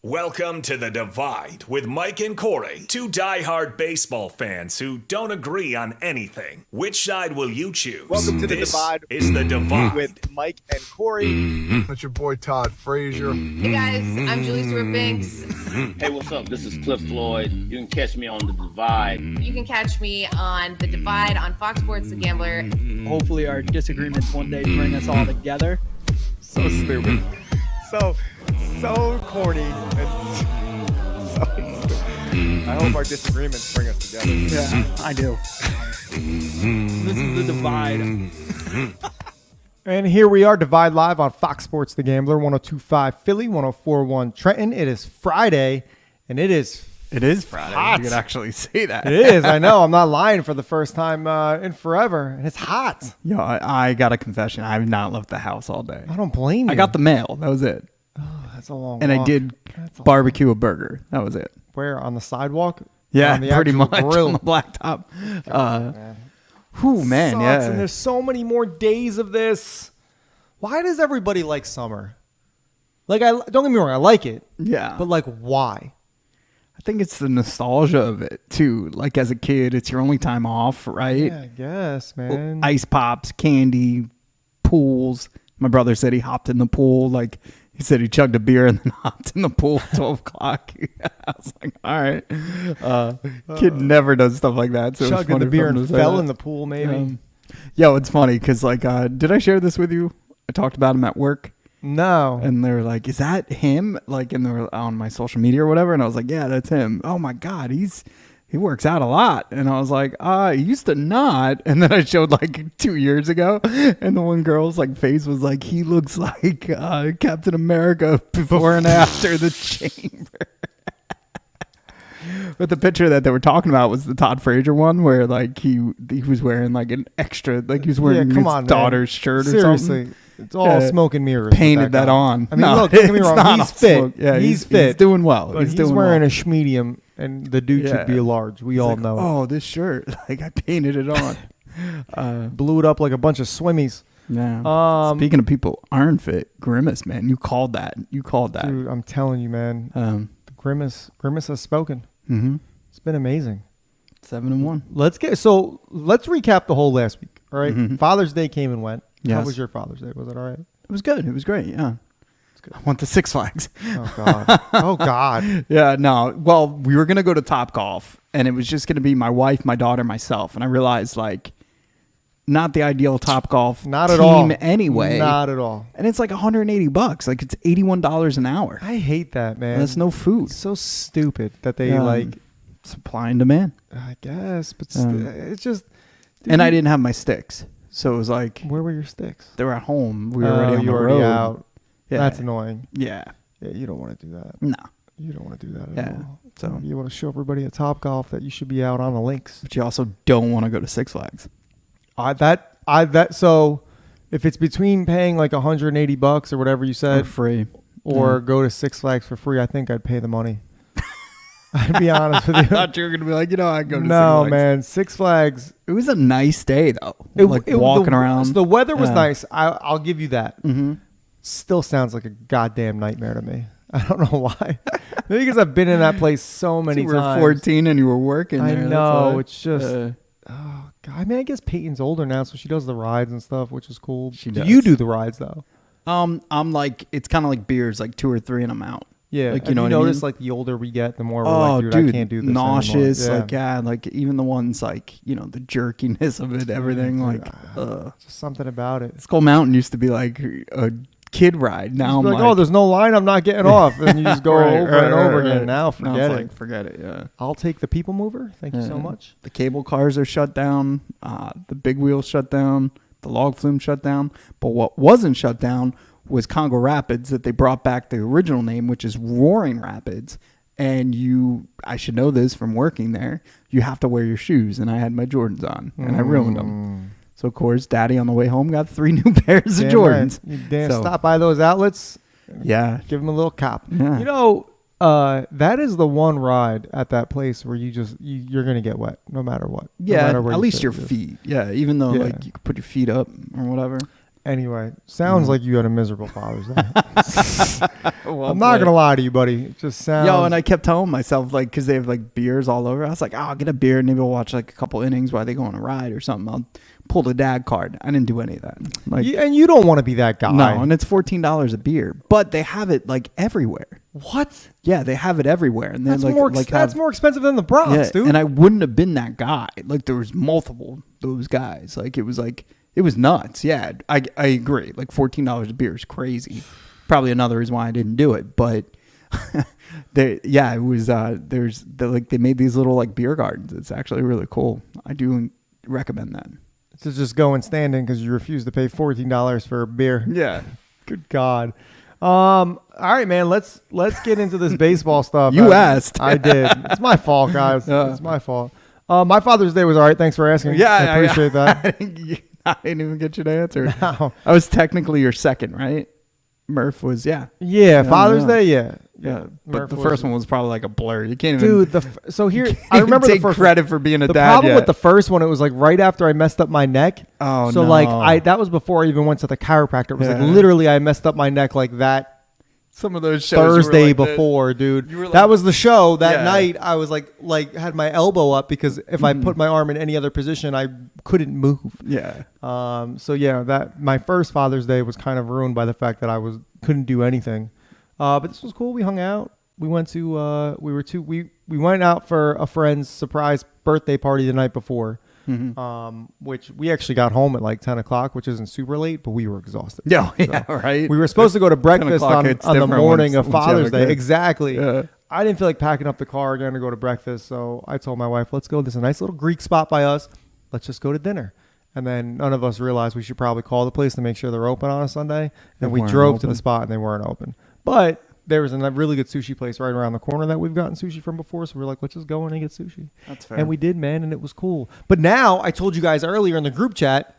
Welcome to The Divide with Mike and Corey, two diehard baseball fans who don't agree on anything. Which side will you choose? Welcome to The Divide. Is The Divide with Mike and Corey. That's your boy Todd Frazier. Hey guys, I'm Julie Stewart-Banks. Hey, what's up? This is Cliff Floyd. You can catch me on The Divide. You can catch me on The Divide on Fox Sports The Gambler. Hopefully our disagreements one day bring us all together. So stupid. So corny and so stupid. I hope our disagreements bring us together. Yeah, I do. This is The Divide. And here we are, Divide Live on Fox Sports The Gambler, 102.5 Philly, 104.1 Trenton. It is Friday, and it is Friday. hot. You could actually say that. It is. I know. I'm not lying for the first time in forever, and it's hot. Yo, I got a confession. I have not left the house all day. I don't blame you. I got the mail. That was it. That's a long And walk. I did That's a barbecue a burger. That was it. Where? On the sidewalk? Yeah, On the pretty actual much grill? on the blacktop. Man. Whew, man, Sucks, yeah. And there's so many more days of this. Why does everybody like summer? Like, don't get me wrong, I like it. Yeah. But like, why? I think it's the nostalgia of it, too. Like, as a kid, it's your only time off, right? Yeah, I guess, man. Ice pops, candy, pools. My brother said he hopped in the pool. Like, he said he chugged a beer and then hopped in the pool at 12 o'clock. I was like, all right. Kid never does stuff like that. So Chugged in the beer and fell in the pool, maybe. Yo, it's funny because, like, did I share this with you? I talked about him at work. No. And they were like, is that him? Like, and they were on my social media or whatever. And I was like, yeah, that's him. Oh, my God. He works out a lot. And I was like, he used to not. And then I showed like 2 years ago. And the one girl's like face was like, he looks like Captain America before and after the chamber. But the picture that they were talking about was the Todd Frazier one where like he was wearing like an extra, like he was wearing his daughter's shirt or something. Seriously. It's all smoke and mirrors. Painted that on. I mean, look, don't get me it's wrong. not He's all fit. smoke. Yeah, he's fit. He's doing well. But he's doing wearing well. a schmedium, and the dude should be a large. We all like, know it. Oh, this shirt. Like, I painted it on. Blew it up like a bunch of swimmies. Yeah. Speaking of people aren't fit, Grimace, man. You called that. Dude, I'm telling you, man. The Grimace has spoken. Mm-hmm. It's been amazing. 7-1. Let's recap the whole last week. All right? Mhm. Father's Day came and went. How Yes. was your Father's Day? Was it all right? It was good. It was great. Yeah. Good. I went to Six Flags. Oh God. Oh God. Yeah, no. Well, we were going to go to Topgolf, and it was just going to be my wife, my daughter, myself. And I realized, like, not the ideal Topgolf Not team at all. anyway. Not at all. And it's like $180. Like, it's $81 an hour. I hate that, man. And that's no food. It's so stupid that they like. Supply and demand. I guess, but it's just. And I didn't have my sticks. So it was like, Where were your sticks? they were at home. We were already on you the already road. out. Yeah. That's annoying. Yeah. Yeah, you don't want to do that. No. You don't want to do that at Yeah. all. So, You want to show everybody at Topgolf that you should be out on the links. but you also don't want to go to Six Flags. So if it's between paying like $180 or whatever you For said, free. or go to Six Flags for free, I think I'd pay the money. I'd be honest with I you. thought you were going to be like, I'd go to Six No, Flags. man. Six Flags. It was a nice day, though. Walking around. The weather was Yeah. nice. I'll give you that. Mm-hmm. Still sounds like a goddamn nightmare to me. I don't know why. Maybe because I've been in that place so many You were times. 14 and you were working I there. that's know. why. It's just. Oh God. I mean, I guess Peyton's older now, so she does the rides and stuff, which is cool. She Do does. you do the rides though? I'm like, it's kind of like beers, like 2 or 3 and I'm out. Yeah. Like, you Have know you what I mean? notice like the older we get, the more we're Oh, like, dude, I can't do this nauseous. anymore. Like, yeah, like even the ones like, the jerkiness of it, everything. Like, Just something about it. Skull Mountain used to be like a kid ride. Now I'm Just like, oh, there's no line, I'm not getting off. And you just go Right, over right, and over right, again. right. Now Now forget it's it. like, forget it. Yeah. I'll take the people mover. Thank you so Yeah. much. The cable cars are shut down. The big wheels shut down. The log flume shut down. But what wasn't shut down was Congo Rapids, that they brought back the original name, which is Roaring Rapids. And I should know this from working there, you have to wear your shoes. And I had my Jordans on, and I ruined them. So, of course, Daddy on the way home got 3 new pairs of Jordans. Right. You So- stop by those outlets. Yeah. Give them a little cop. Yeah. That is the one ride at that place where you're gonna get wet no matter what. No Yeah, matter where at you least sit. your feet. Yeah, even though Yeah. like you could put your feet up or whatever. Anyway, sounds like you had a miserable Father's Day. Well I'm not played. gonna lie to you, buddy. It just sounds. Yo, and I kept telling myself, like, because they have, like, beers all over. I was like, oh, I'll get a beer, and maybe I'll watch, like, a couple innings while they go on a ride or something. I'll pull the dad card. I didn't do any of that. Like, And you don't want to be that guy. no, and it's $14 a beer. But they have it, like, everywhere. What? Yeah, they have it everywhere. And then, That's more expensive than the Bronx, yeah, dude. and I wouldn't have been that guy. Like, there was multiple those guys. Like, it was nuts. Yeah, I agree. Like, $14 a beer is crazy. Probably another reason why I didn't do it. But it was. They made these little, like, beer gardens. It's actually really cool. I do recommend that. To just go and stand in because you refuse to pay $14 for a beer. Yeah. Good God. All right, man. Let's get into this baseball stuff. You asked. I did. It's my fault, guys. It's my fault. My Father's Day was all right. Thanks for asking. Yeah, I appreciate that. I didn't even get you to answer. No. I was technically your second, right? Murph was, yeah. Yeah, Father's yeah. Day. Yeah. But Murph the was- first one was probably like a blur. You can't even. Dude, so here I remember take the first credit for being a the dad. problem yet. with the first one, it was like right after I messed up my neck. Oh, so no. like that was before I even went to the chiropractor. It was like Yeah. literally I messed up my neck like that some of those shows you were Thursday like this. before, dude. you were like- that was the show that Yeah. night. I was like had my elbow up because if I put my arm in any other position, I couldn't move. Yeah. So yeah, that my first Father's Day was kind of ruined by the fact that I couldn't do anything. But this was cool. We hung out. We went to we went out for a friend's surprise birthday party the night before. Which we actually got home at like 10 o'clock, which isn't super late, but we were exhausted. Yeah, right. We were supposed to go to breakfast o'clock on hits the different morning once of you have a Father's Day. kid. Exactly. Yeah. I didn't feel like packing up the car again to go to breakfast, so I told my wife, let's go. There's a nice little Greek spot by us. Let's just go to dinner. And then none of us realized we should probably call the place to make sure they're open on a Sunday. And we weren't drove to the open. spot and they weren't open. But there was a really good sushi place right around the corner that we've gotten sushi from before. So we were like, let's just go in and get sushi. That's fair. And we did, man, and it was cool. But now I told you guys earlier in the group chat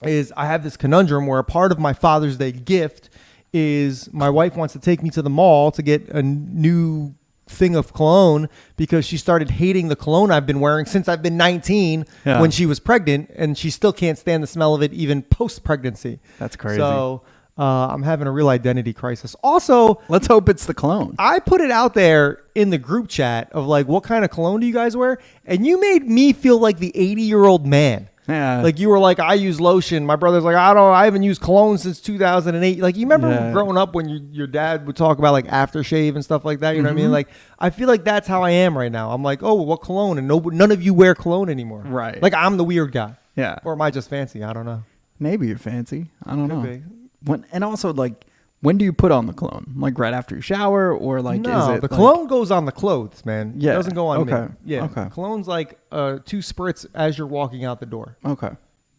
is I have this conundrum where a part of my Father's Day gift is my wife wants to take me to the mall to get a new thing of cologne because she started hating the cologne I've been wearing since I've been 19 Yeah. when she was pregnant, and she still can't stand the smell of it even post-pregnancy. That's crazy. So I'm having a real identity crisis. Also, Let's hope it's the clone. I put it out there in the group chat of like, what kind of cologne do you guys wear? And you made me feel like the 80-year-old man. Yeah. Like you were like, I use lotion. My brother's like, I haven't used cologne since 2008. Like you remember Yeah. growing up when your dad would talk about like aftershave and stuff like that. You know what I mean? Like I feel like that's how I am right now. I'm like, oh, what cologne? And none of you wear cologne anymore. Right. Like I'm the weird guy. Yeah. Or am I just fancy? I don't know. Maybe you're fancy. I don't know. be. And also, like, when do you put on the cologne? Like right after you shower, or like No, is it the like- cologne goes on the clothes, man. Yeah. It doesn't go on me. Okay. Yeah. Okay. Cologne's like 2 spritz as you're walking out the door. Okay.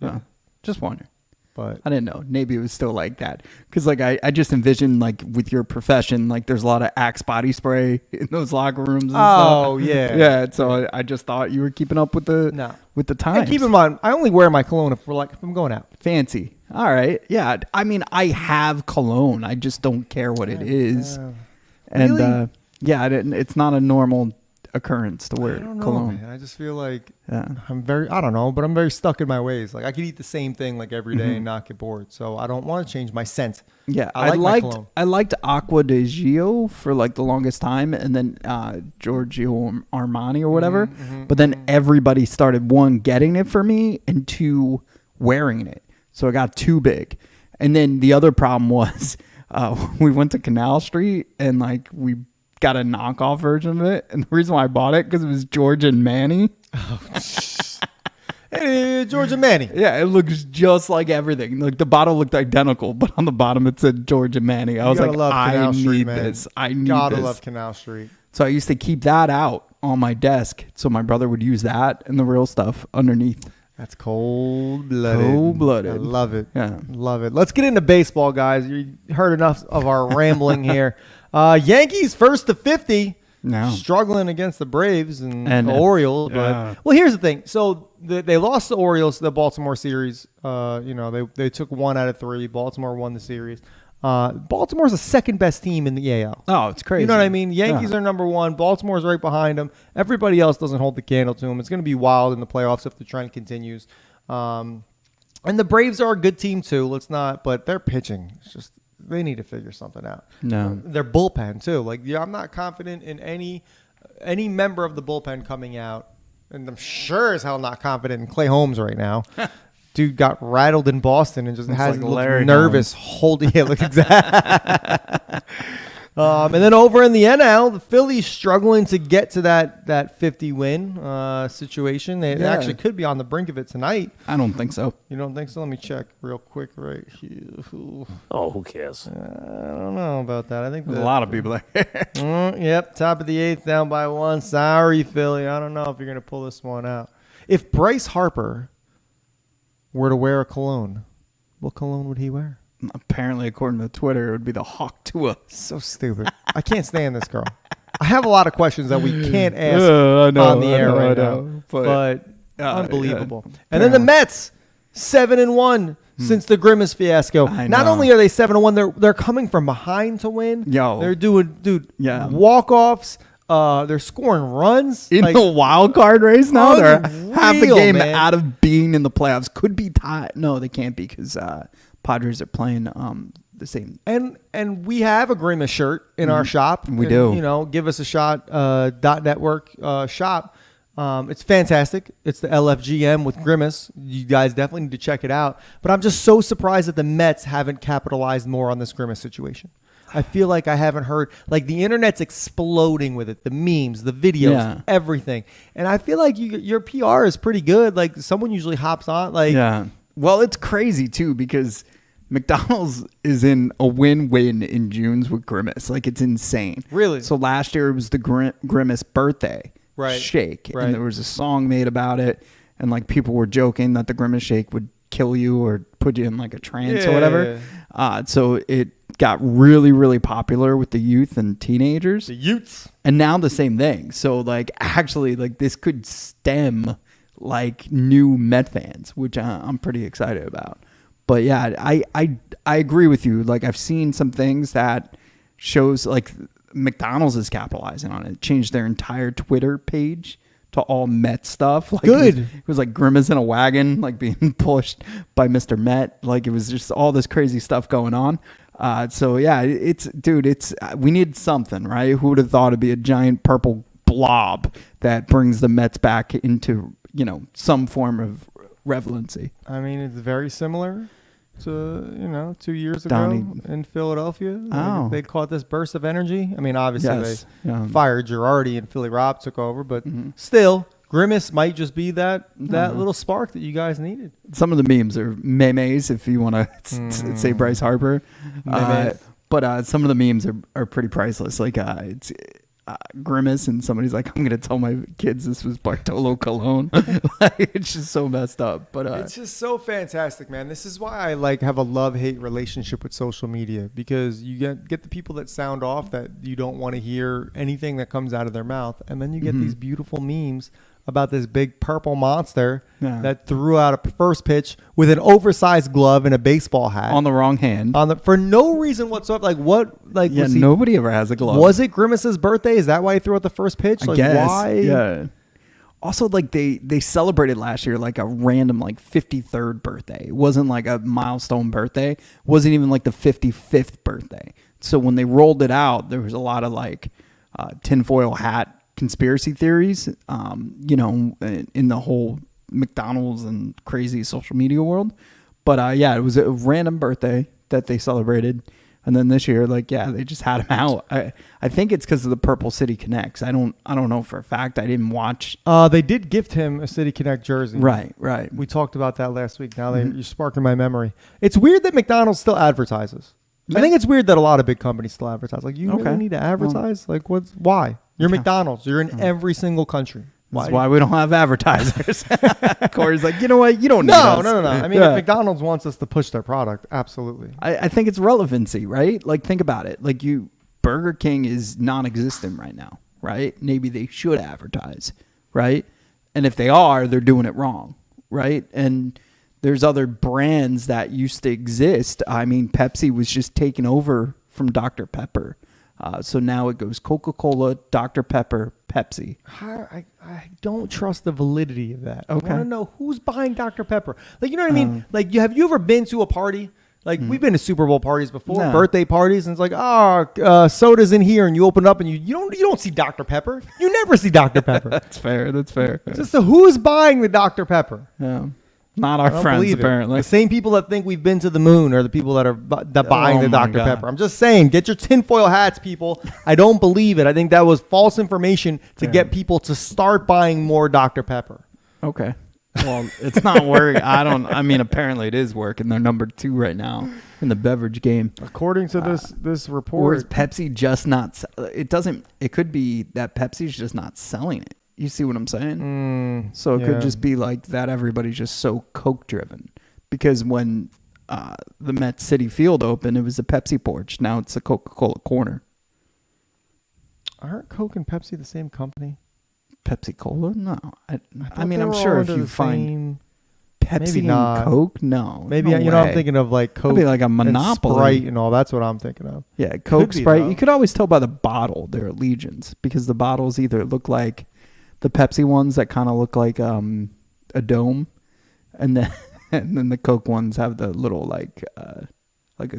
Yeah. Just wondering. But I didn't know. Maybe it was still like that. Because, like, I just envisioned, like, with your profession, like, there's a lot of Axe body spray in those locker rooms and Oh, stuff. yeah. Yeah. So I just thought you were keeping up with the No. with the times. and keep in mind, I only wear my cologne if I'm going out. Fancy. All right. Yeah. I mean, I have cologne. I just don't care what it is. And, Really? yeah, it's not a normal occurrence to wear I don't know, cologne. man. I just feel like Yeah. I don't know, but I'm very stuck in my ways. Like I could eat the same thing like every day and not get bored. So I don't want to change my scent. Yeah, I like my cologne. I liked Acqua di Gio for like the longest time, and then Giorgio Armani or whatever. But then everybody started, one, getting it for me, and two, wearing it. So it got too big. And then the other problem was we went to Canal Street and like we got a knockoff version of it, and the reason why I bought it because it was George and Manny. Hey, Georgia Manny. Yeah, it looks just like everything. Like the bottle looked identical, but on the bottom it said George and Manny. I was gotta like, love I Canal Street, need man. this. I need Gotta this. love Canal Street. So I used to keep that out on my desk, so my brother would use that and the real stuff underneath. That's cold-blooded. Cold-blooded. I love it. Yeah. Love it. Let's get into baseball, guys. You heard enough of our rambling here. Yankees first to 50. No. Struggling against the Braves and And, the Orioles. yeah. But well, here's the thing. So they lost the Orioles to the Baltimore series. They took 1 out of 3. Baltimore won the series. Baltimore's the second best team in the AL. Oh, it's crazy. You know what I mean? Yankees Yeah. are number 1. Baltimore's right behind them. Everybody else doesn't hold the candle to them. It's going to be wild in the playoffs if the trend continues. And the Braves are a good team too. Let's not, but their pitching is just, they need to figure something out. No. Their bullpen too. Like, yeah, I'm not confident in any member of the bullpen coming out, and I'm sure as hell not confident in Clay Holmes right now. Dude got rattled in Boston and just has like looks Larry nervous holding it. Look exactly. And then over in the NL, the Phillies struggling to get to that 50-win situation. They actually could be on the brink of it tonight. I don't think so. You don't think so? Let me check real quick right here. Oh, who cares? I don't know about that. I think There's a lot of people there. Yep, top of the 8th, down by 1. Sorry, Philly. I don't know if you're going to pull this one out. If Bryce Harper were to wear a cologne, what cologne would he wear? Apparently, according to Twitter, it would be the Hawk Tua. So stupid. I can't stand this girl. I have a lot of questions that we can't ask on the air right now. But unbelievable. Yeah. And then the Mets, 7-1 since the Grimace fiasco. Not only are they 7-1, they're coming from behind to win. They're doing walk-offs. They're scoring runs in the wild card race now. They're half the game man. out of being in the playoffs. Could be tied. No, they can't be because Padres are playing the same. And we have a Grimace shirt in our shop. We do. You know, give us a shot. .network shop. It's fantastic. It's the LFGM with Grimace. You guys definitely need to check it out. But I'm just so surprised that the Mets haven't capitalized more on this Grimace situation. I feel like I haven't heard, like, the internet's exploding with it, the memes, the videos, everything. And I feel like your PR is pretty good. Like, someone usually hops on. Like, well, it's crazy too because McDonald's is in a win-win in June's with Grimace. Like, it's insane. Really? So last year it was the Grimace birthday shake, Right. and there was a song made about it, and like people were joking that the Grimace shake would kill you or put you in like a trance or whatever. So it got really, really popular with the youth and teenagers. The youths. And now the same thing. So like actually like this could stem like new Met fans, which I'm pretty excited about. But yeah, I agree with you. Like I've seen some things that shows like McDonald's is capitalizing on it. Changed their entire Twitter page to all Met stuff. Like Good. It was like Grimace in a wagon, like being pushed by Mr. Met. Like it was just all this crazy stuff going on. So yeah, we need something, right? Who would have thought it'd be a giant purple blob that brings the Mets back into, some form of relevancy. I mean, it's very similar to, 2 years ago in Philadelphia. Oh. They caught this burst of energy. I mean, obviously Yes. they fired Girardi and Philly Rob took over, but still, Grimace might just be that little spark that you guys needed. Some of the memes are memes, if you want to say Bryce Harper. But some of the memes are pretty priceless. Like it's Grimace, and somebody's like, I'm going to tell my kids this was Bartolo Cologne. Like, it's just so messed up. But it's just so fantastic, man. This is why I have a love-hate relationship with social media, because you get the people that sound off that you don't want to hear anything that comes out of their mouth, and then you get these beautiful memes about this big purple monster that threw out a first pitch with an oversized glove and a baseball hat on the wrong hand for no reason whatsoever. Like what? Like nobody ever has a glove. Was it Grimace's birthday? Is that why he threw out the first pitch? I guess. Why? Yeah. Also, like they celebrated last year like a random like 53rd birthday. It wasn't like a milestone birthday. It wasn't even like the 55th birthday. So when they rolled it out, there was a lot of like tinfoil hat conspiracy theories, in the whole McDonald's and crazy social media world. But it was a random birthday that they celebrated. And then this year, they just had him out. I think it's because of the Purple City Connects. I don't know for a fact. I didn't watch. They did gift him a City Connect jersey. Right. We talked about that last week. Now you're sparking my memory. It's weird that McDonald's still advertises. I think it's weird that a lot of big companies still advertise. Like, you really need to advertise? Why? You're McDonald's. You're in every single country. That's why we don't have advertisers. Corey's like, you know what? You don't need us. No. I mean, if McDonald's wants us to push their product, absolutely. I think it's relevancy, right? Like, think about it. Like, Burger King is non-existent right now, right? Maybe they should advertise, right? And if they are, they're doing it wrong, right? And there's other brands that used to exist. I mean, Pepsi was just taken over from Dr. Pepper. So now it goes Coca-Cola, Dr. Pepper, Pepsi. I don't trust the validity of that. Okay. I want to know who's buying Dr. Pepper. Like, you know what I mean? Like, have you ever been to a party? Like, we've been to Super Bowl parties before, No. birthday parties, and it's like, soda's in here, and you open it up, and you don't see Dr. Pepper. You never see Dr. Pepper. That's fair. That's fair. Just so who's buying the Dr. Pepper? Yeah. Not our I don't friends, believe it. apparently. The same people that think we've been to the moon are the people that are buying Oh the my Dr. God. Pepper. I'm just saying, get your tinfoil hats, people. I don't believe it. I think that was false information to get people to start buying more Dr. Pepper. Okay. Well, it's not working. I mean, apparently it is working. They're number 2 right now in the beverage game. According to this Or report, is Pepsi just not? It could be that Pepsi's just not selling it. You see what I'm saying? So it yeah. could just be like that. Everybody's just so Coke driven. Because when the Met City Field opened, it was a Pepsi porch. Now it's a Coca-Cola corner. aren't Coke and Pepsi the same company? Pepsi Cola? No. I thought mean, they I'm were sure all if under you the find same- Pepsi maybe and not. Coke, no. Maybe no I'm way. thinking of like Coke, That'd be like a monopoly. and Sprite, and all. That's what I'm thinking of. Yeah, Coke, be, Sprite. though. You could always tell by the bottle their allegiance because the bottles either look like the Pepsi ones that kind of look like a dome, and then the Coke ones have the little like a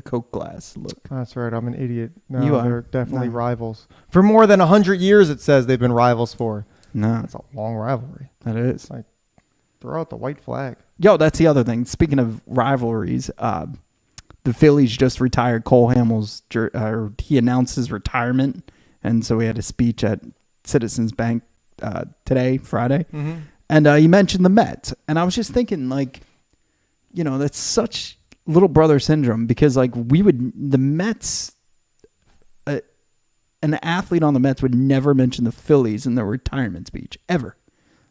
Coke glass look. That's right. I'm an idiot. No, You are. they're definitely No. rivals. For more than 100 years, it says they've been rivals for. No, That's a long rivalry. that is. Throw out the white flag. Yo, that's the other thing. Speaking of rivalries, the Phillies just retired Cole Hamels. He announced his retirement, and so he had a speech at Citizens Bank today, Friday, and he mentioned the Mets. And I was just thinking, like, you know, that's such little brother syndrome because, like, the Mets, an athlete on the Mets would never mention the Phillies in their retirement speech ever.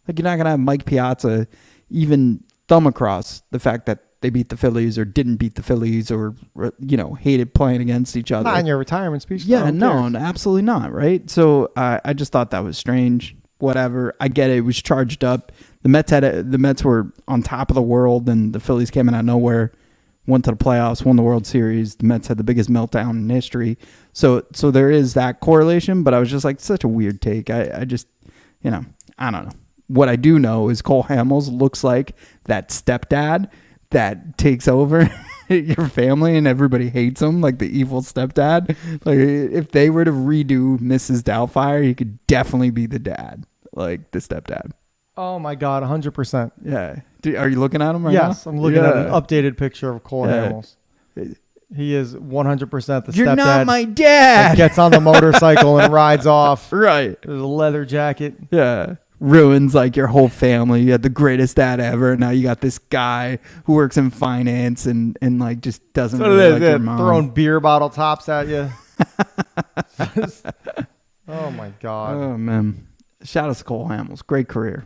Like, you're not gonna have Mike Piazza even thumb across the fact that they beat the Phillies or didn't beat the Phillies or, you know, hated playing against each other. Not in your retirement speech. Yeah, Who no, cares? absolutely not, right? So I just thought that was strange. Whatever, I get it. It was charged up. The Mets were on top of the world, and the Phillies came in out of nowhere, went to the playoffs, won the World Series. The Mets had the biggest meltdown in history. So there is that correlation, but I was just like, such a weird take. I just, you know, I don't know. What I do know is Cole Hamels looks like that stepdad that takes over your family and everybody hates him, like the evil stepdad. Like, if they were to redo Mrs. Doubtfire, he could definitely be the dad, like the stepdad. Oh my God, 100%. Yeah. Are you looking at him right now? Yes, I'm looking at an updated picture of Cole Yeah. Hamels. He is 100% the You're stepdad. not my that dad. gets on the motorcycle and rides off. Right. There's a leather jacket. Yeah. Ruins like your whole family. You had the greatest dad ever. Now you got this guy who works in finance and like just doesn't So really like your mom. throwing beer bottle tops at you. Oh my God. Oh man. Shout out to Cole Hamels. Great career.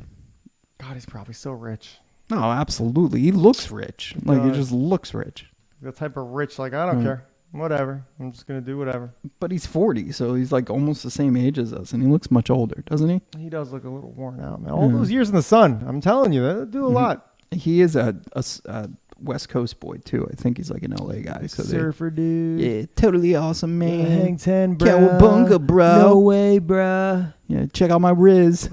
God, he's probably so rich. No, absolutely. He looks rich. Like he does. just looks rich. The type of rich, like, I don't care. Whatever. I'm just going to do whatever. But he's 40, so he's like almost the same age as us, and he looks much older, doesn't he? He does look a little worn out, man. All those years in the sun, I'm telling you, they do a lot. He is a West Coast boy too. I think he's like an LA guy. So Surfer dude. yeah, totally awesome, man. Hang 10, bro. Cowabunga, bro. No way, bro. Yeah, check out my Riz.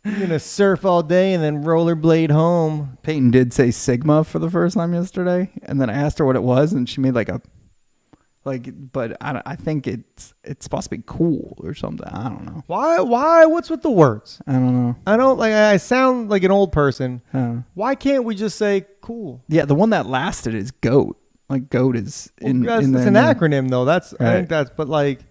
You're going to surf all day and then rollerblade home. Peyton did say Sigma for the first time yesterday, and then I asked her what it was, and she made but I think it's supposed to be cool or something. I don't know. Why? What's with the words? I don't know. I sound like an old person. Uh, Why can't we just say cool? yeah, the one that lasted is GOAT. Like GOAT is in That's in an there. acronym though. I think that's, but like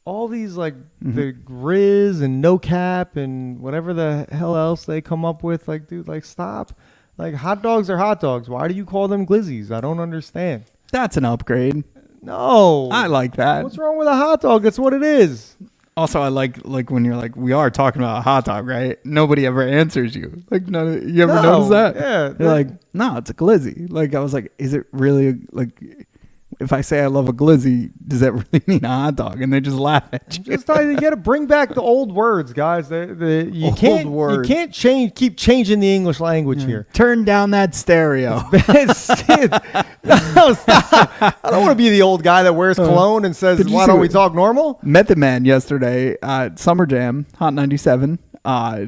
all these like the Riz and No Cap and whatever the hell else they come up with, like, dude, like, stop. Like, hot dogs are hot dogs. Why do you call them glizzies? I don't understand. That's an upgrade. No. I like that. What's wrong with a hot dog? That's what it is. Also, I like when you're like, we are talking about a hot dog, right? Nobody ever answers you. Like, no, you ever notice that? Yeah. You're like, no, it's a glizzy. Like, I was like, is it really like? if I say I love a glizzy, does that really mean a hot dog? And they just laugh at you. Just you got to bring back the old words, guys. You Old can't words. you can't keep changing the English language here. Turn down that stereo. No, stop. I don't want to be the old guy that wears cologne and says, Did you "Why see don't we what- talk normal?" Met the man yesterday at Summer Jam, Hot 97.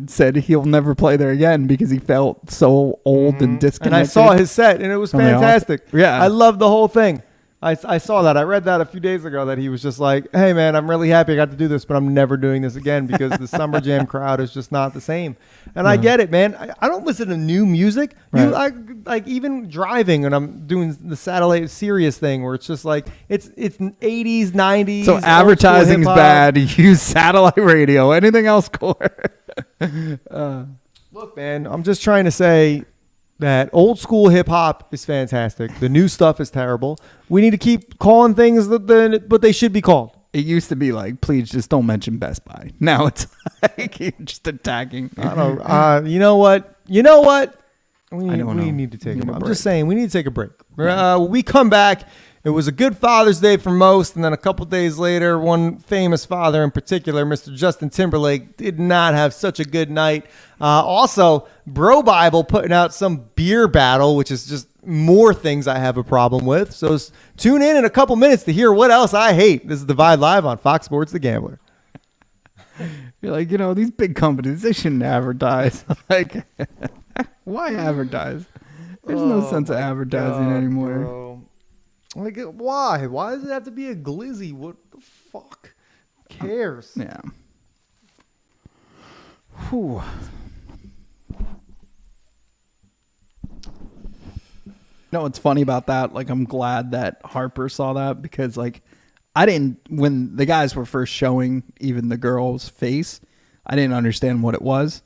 Said he'll never play there again because he felt so old and disconnected. And I saw his set, and it was From the fantastic. Yeah. I loved the whole thing. I saw that. I read that a few days ago that he was just like, "Hey, man, I'm really happy I got to do this, but I'm never doing this again because the Summer Jam crowd is just not the same." And I get it, man. I don't listen to new music. Right. Like even driving when I'm doing the satellite Sirius thing where it's just like it's 80s, 90s. So old school advertising's hip-hop. bad. Use satellite radio. Anything else, Core? Look, man, I'm just trying to say that old school hip hop is fantastic. The new stuff is terrible. We need to keep calling things what they should be called. It used to be like, please just don't mention Best Buy. Now it's like you're just attacking. I don't. You know what? You know what? We I don't know. need to take. Need a I'm break. just saying we need to take a break. When we come back. It was a good Father's Day for most, and then a couple days later, one famous father in particular, Mr. Justin Timberlake, did not have such a good night. Also, Bro Bible putting out some beer battle, which is just more things I have a problem with. So tune in a couple minutes to hear what else I hate. This is Divide Live on Fox Sports The Gambler. You're like, these big companies, they shouldn't advertise. Like, why advertise? There's no sense of advertising anymore. Bro. Like, why? Why does it have to be a glizzy? What the fuck? Who cares? Yeah. Whew. No, what's funny about that? Like, I'm glad that Harper saw that because, like, when the guys were first showing even the girl's face, I didn't understand what it was.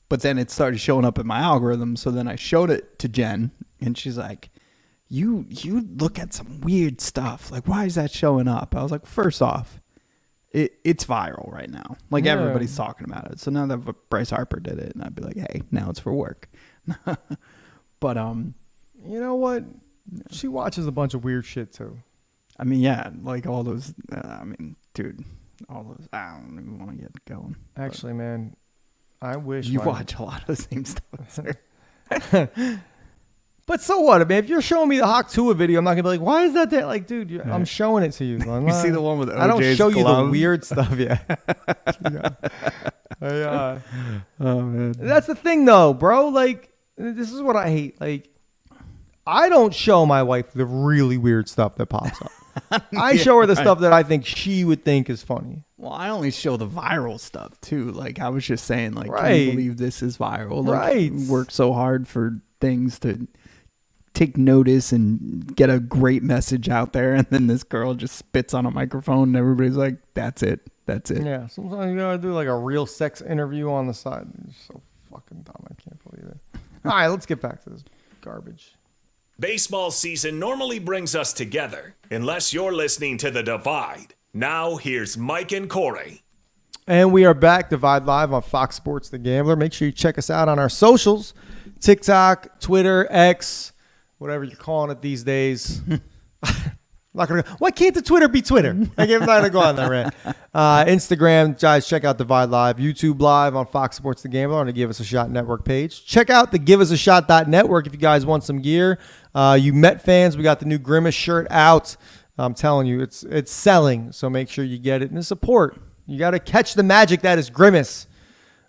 But then it started showing up in my algorithm. So then I showed it to Jen, and she's like, You look at some weird stuff. Like, why is that showing up? I was like, first off, it's viral right now. Like, everybody's talking about it. So now that Bryce Harper did it, and I'd be like, hey, now it's for work. But you know what? She watches a bunch of weird shit too. I mean, yeah, like all those. Dude, all those. I don't even want to get going. Actually, man, I wish You my- watch a lot of the same stuff. But so what? I mean, if you're showing me the Hawk Tua video, I'm not gonna be like, "Why is that there?" Like, dude, I'm showing it to you. I'm You not- see the one with I don't OJ's show you the glove? weird stuff. Yeah. Oh man. That's the thing, though, bro. Like, this is what I hate. Like, I don't show my wife the really weird stuff that pops up. I show her the stuff that I think she would think is funny. Well, I only show the viral stuff too. Like I was just saying, like, can Right. you believe this is viral? Like, Right. Work so hard for things to take notice and get a great message out there, and then this girl just spits on a microphone, and everybody's like, "That's it. That's it." Yeah, sometimes you gotta do like a real sex interview on the side. It's so fucking dumb. I can't believe it. All right, let's get back to this garbage. Baseball season normally brings us together, unless you're listening to The Divide. Now, here's Mike and Corey. And we are back, Divide Live on Fox Sports The Gambler. Make sure you check us out on our socials, TikTok, Twitter, X, whatever you're calling it these days. Not gonna. Why can't the Twitter be Twitter? Like, I'm not gonna go on that rant. Instagram, guys, check out Divide Live. YouTube Live on Fox Sports The Gambler on the Give Us a Shot Network page. Check out the GiveUsAShot.network if you guys want some gear. You Met fans, we got the new Grimace shirt out. I'm telling you, it's selling. So make sure you get it and support. You got to catch the magic that is Grimace.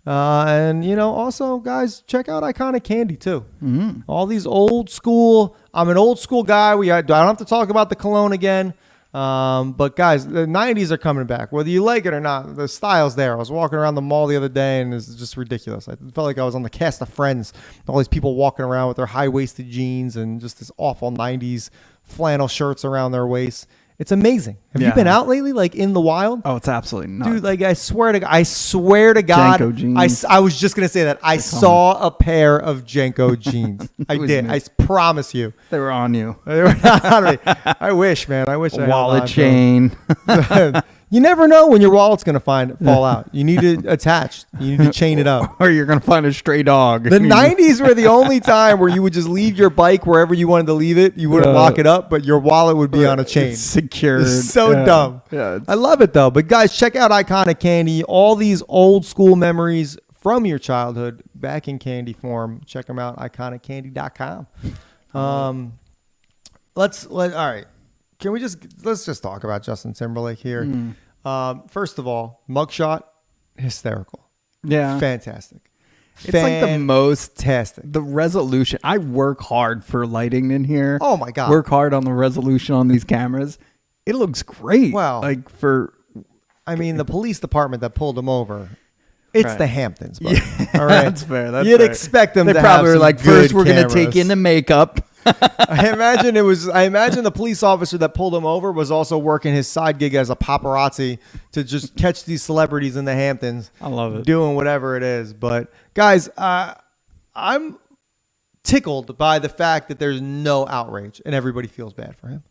And, also, guys, check out Iconic Candy, too. Mm-hmm. All these old school. I'm an old school guy. I don't have to talk about the Cologne again. But, guys, the 90s are coming back. Whether you like it or not, the style's there. I was walking around the mall the other day, and it's just ridiculous. I felt like I was on the cast of Friends. All these people walking around with their high-waisted jeans and just this awful 90s flannel shirts around their waists. It's amazing. Have you been out lately, like in the wild? Oh, it's absolutely nuts. Dude, like I swear to God, Janko jeans. I was just gonna say that I saw a pair of Janko jeans. I did. me. I promise you. They were on you. They were not on me. I wish, man. I wish I had Wallet on, chain. bro. You never know when your wallet's going to fall out. You need to attach. You need to chain it up. Or you're gonna find a stray dog. The 90s were the only time where you would just leave your bike wherever you wanted to leave it. You wouldn't lock it up, but your wallet would be on a chain. It's secured. It's so dumb. Yeah, I love it though. But guys, check out Iconic Candy. All these old school memories from your childhood back in candy form. Check them out, iconiccandy.com. All right. Let's just talk about Justin Timberlake here. First of all, mugshot, hysterical. Yeah. Fantastic. It's like the most fantastic. the resolution. I work hard for lighting in here. Oh my God. Work hard on the resolution on these cameras. It looks great. Wow. Like for I mean, the police department that pulled him over, it's Right. the Hamptons, buddy. Yeah, All right? that's fair. That's You'd fair. expect them They to probably have were some like, good first we're gonna take cameras. in the makeup. I imagine the police officer that pulled him over was also working his side gig as a paparazzi to just catch these celebrities in the Hamptons. I love it. Doing whatever it is. But guys, I'm tickled by the fact that there's no outrage and everybody feels bad for him.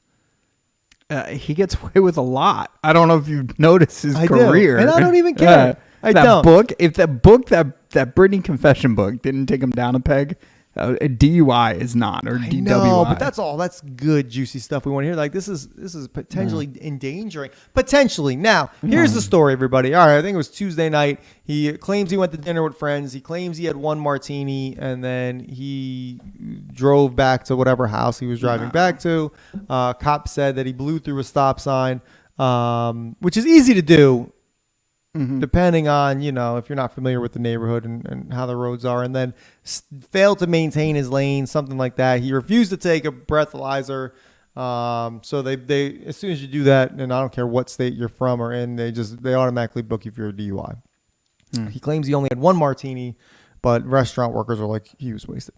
He gets away with a lot. I don't know if you've noticed his I do. career. And I don't even care. I that don't. book, if that book, that Britney confession book didn't take him down a peg, a DUI is not, or DWI. No, but that's good, juicy stuff we want to hear. Like this is potentially endangering. Potentially. Now, here's the story, everybody. All right, I think it was Tuesday night. He claims he went to dinner with friends. He claims he had one martini, and then he drove back to whatever house he was driving back to. Cop said that he blew through a stop sign, which is easy to do. Depending on, if you're not familiar with the neighborhood and how the roads are, and then failed to maintain his lane, something like that. He refused to take a breathalyzer. So they as soon as you do that, and I don't care what state you're from or in, they automatically book you for a DUI. He claims he only had one martini, but restaurant workers are like, he was wasted.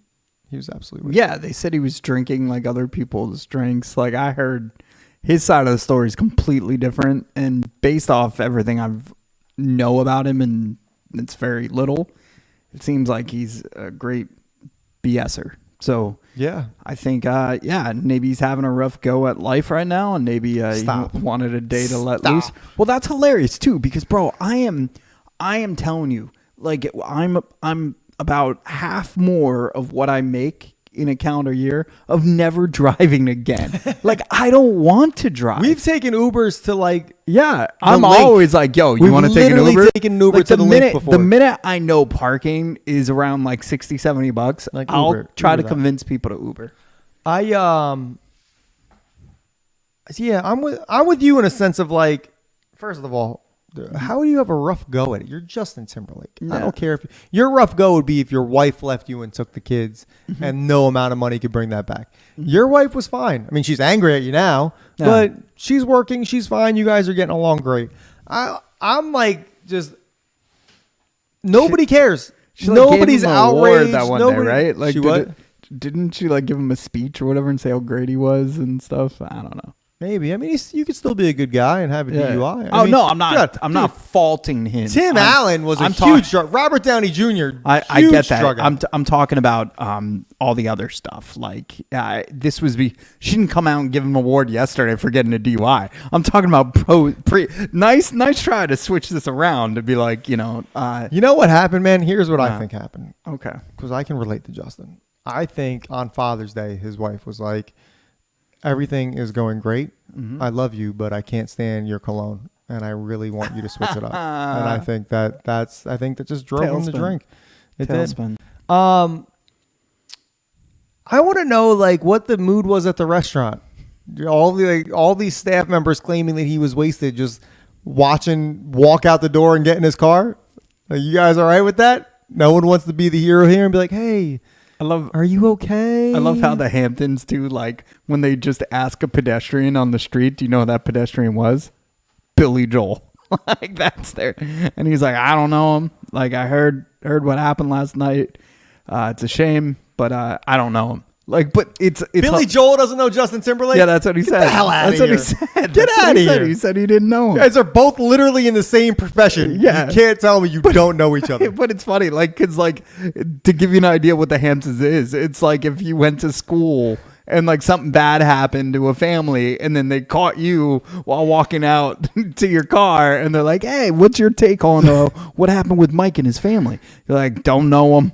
He was absolutely wasted. Yeah, they said he was drinking like other people's drinks. Like I heard his side of the story is completely different, and based off everything I've know about him, and it's very little, it seems like he's a great BSer. So Yeah. I think maybe he's having a rough go at life right now, and maybe he wanted a day to let loose. Well, that's hilarious too, because bro, I am telling you, like I'm about half more of what I make in a calendar year of never driving again. Like I don't want to drive. We've taken Ubers to I'm link. always like, yo, you We've want to take an literally Uber? taken an Uber Like, to the link before. The minute I know parking is around like $60-$70, Like I'll Uber. try Uber to that. convince people to Uber. I'm with you in a sense of like, first of all, how do you have a rough go at it? You're Justin Timberlake. I don't care if your rough go would be if your wife left you and took the kids and no amount of money could bring that back. Your wife was fine. I mean, she's angry at you now, but she's working. She's fine. You guys are getting along great. I'm like, just nobody cares. She like, Nobody's gave him an award outraged. that one Nobody, day, right? Like, she what? Didn't she like give him a speech or whatever and say how great he was and stuff? I don't know. Maybe. I mean, you could still be a good guy and have a DUI. Oh I mean, no, I'm not. God, I'm dude, not faulting him. Tim Allen was a talking- huge drug. Robert Downey Jr. I huge get that. drug I'm talking about all the other stuff. Like she didn't come out and give him an award yesterday for getting a DUI. I'm talking about nice try to switch this around to be like, You know what happened, man? Here's what I think happened. okay. Because I can relate to Justin. I think on Father's Day, his wife was like, everything is going great. I love you, but I can't stand your cologne. And I really want you to switch it up. And I think that just drove him to Tailspin. drink. It Tailspin. did. I want to know like what the mood was at the restaurant. All these staff members claiming that he was wasted, just walk out the door and get in his car. Are you guys all right with that? No one wants to be the hero here and be like, hey, are you okay? I love how the Hamptons do, like, when they just ask a pedestrian on the street, do you know who that pedestrian was? Billy Joel. Like, that's there. And he's like, I don't know him. Like, I heard what happened last night. It's a shame, but I don't know him. Like, but it's Billy Joel doesn't know Justin Timberlake? Yeah, that's what he said. Get the hell out That's of what here. he said. Get out of here. He said he didn't know him. You guys are both literally in the same profession. Yeah. You can't tell me you don't know each other. But it's funny, like, because, like, to give you an idea what the Hamptons is, it's like if you went to school and like something bad happened to a family, and then they caught you while walking out to your car, and they're like, "Hey, what's your take on what happened with Mike and his family?" You're like, "Don't know him,"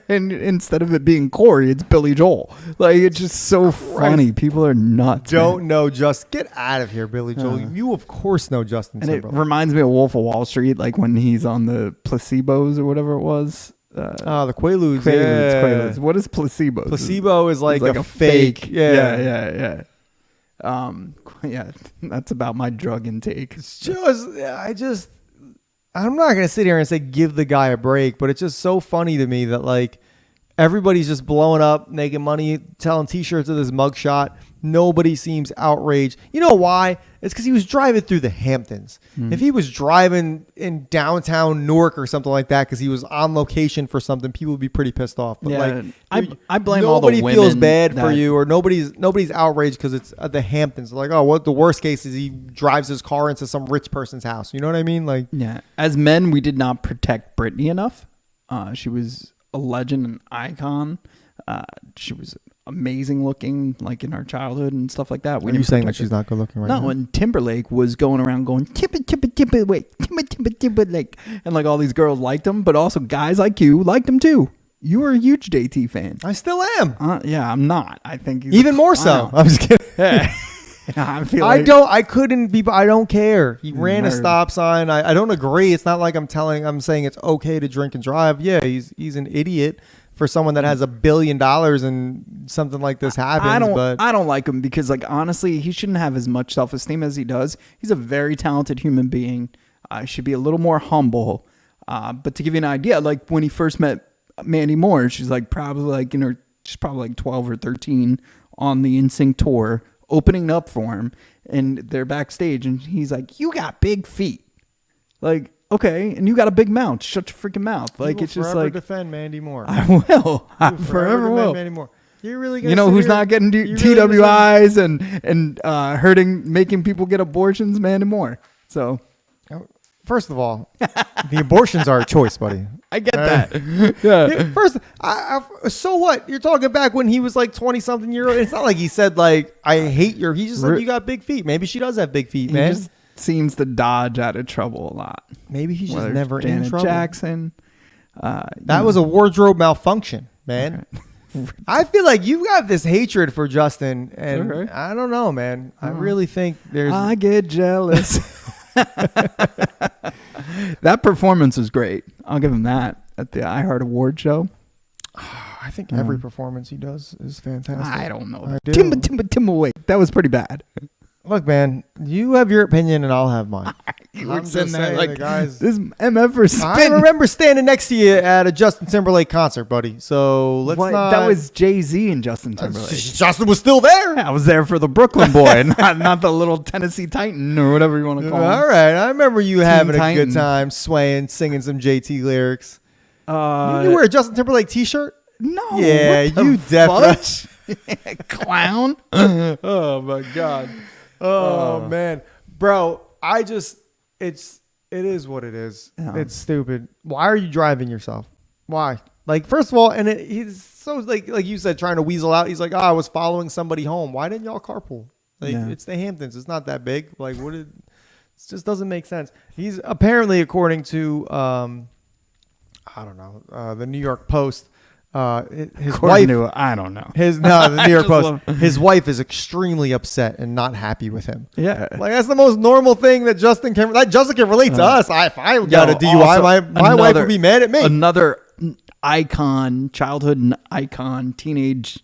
and instead of it being Corey, it's Billy Joel. Like, it's just so funny. People are nuts. Don't know just get out of here, Billy Joel. You of course know Justin And it Timberlake. reminds me of Wolf of Wall Street, like when he's on the placebos or whatever it was. The Quaaludes. Quaaludes. What is placebo? Placebo is like a fake. Yeah. Yeah, that's about my drug intake. It's just, I'm not gonna sit here and say give the guy a break, but it's just so funny to me that like everybody's just blowing up, making money, selling T-shirts of this mugshot. Nobody seems outraged. You know why? It's because he was driving through the Hamptons. If he was driving in downtown Newark or something like that because he was on location for something, people would be pretty pissed off. But I blame all the women. Nobody feels bad for you, or nobody's outraged because it's at the Hamptons. Like, oh, what the worst case is he drives his car into some rich person's house. You know what I mean? Like, yeah. As men, we did not protect Britney enough. She was a legend, an icon. She was amazing looking, like in our childhood and stuff like that. Are you saying that she's not good looking right now? No, and Timberlake was going around going Timberlake, and like all these girls liked him, but also guys like you liked him too. You were a huge JT fan. I still am. Yeah, I'm not. I think he's Even more so. I'm just kidding. I feel like I couldn't be. I don't care. He ran a stop sign. I don't agree. It's not like I'm saying it's okay to drink and drive. Yeah, he's an idiot for someone that has $1 billion and something like this happens. I don't like him because, like, honestly, he shouldn't have as much self-esteem as he does. He's a very talented human being. Should be a little more humble. But to give you an idea, like when he first met Mandy Moore, she's probably like 12 or 13 on the NSYNC tour, opening up for him, and they're backstage, and he's like, "You got big feet." Like, okay, and you got a big mouth. Shut your freaking mouth. Like, it's just like, defend Mandy Moore. I will. I forever will. Mandy Moore. You really? You know who's not getting TWIs and hurting, making people get abortions? Mandy Moore. So, first of all, the abortions are a choice, buddy. I get that. Yeah. First, so what? You're talking back when he was like 20-something year old. It's not like he said like, "I hate your." He just said you got big feet. Maybe she does have big feet, man. He just seems to dodge out of trouble a lot. Maybe he's just Whether never in Janet trouble. Jackson. That was a wardrobe malfunction, man. Okay. I feel like you got this hatred for Justin, and okay. I don't know, man. I really think there's. I get jealous. That performance was great. I'll give him that at the iHeart Award show. I think every performance he does is fantastic. I don't know. I do. Wait, that was pretty bad. Look, man, you have your opinion and I'll have mine. You were I'm sitting just there saying, like, the guys. this MF for I spin. remember standing next to you at a Justin Timberlake concert, buddy. So let's not. That was Jay-Z and Justin Timberlake. Justin was still there. I was there for the Brooklyn boy, not the little Tennessee Titan or whatever you want to call him. All right, I remember you having a Titan. good time, swaying, singing some JT lyrics. You wear a Justin Timberlake T-shirt? No. Yeah, what the you definitely clown. Oh my god. Oh man, bro, it is what it is. Yeah. It's stupid. Why are you driving yourself? Why? Like, first of all, and he's so like you said, trying to weasel out. He's like, I was following somebody home. Why didn't y'all carpool? Like, it's the Hamptons. It's not that big. Like, it just doesn't make sense. He's apparently, according to I don't know, the New York Post. His wife, I don't know. the New York Post. His wife is extremely upset and not happy with him. Yeah, like that's the most normal thing that Justin can relate to us. If I got a DUI, my wife would be mad at me. Another icon, childhood icon, teenage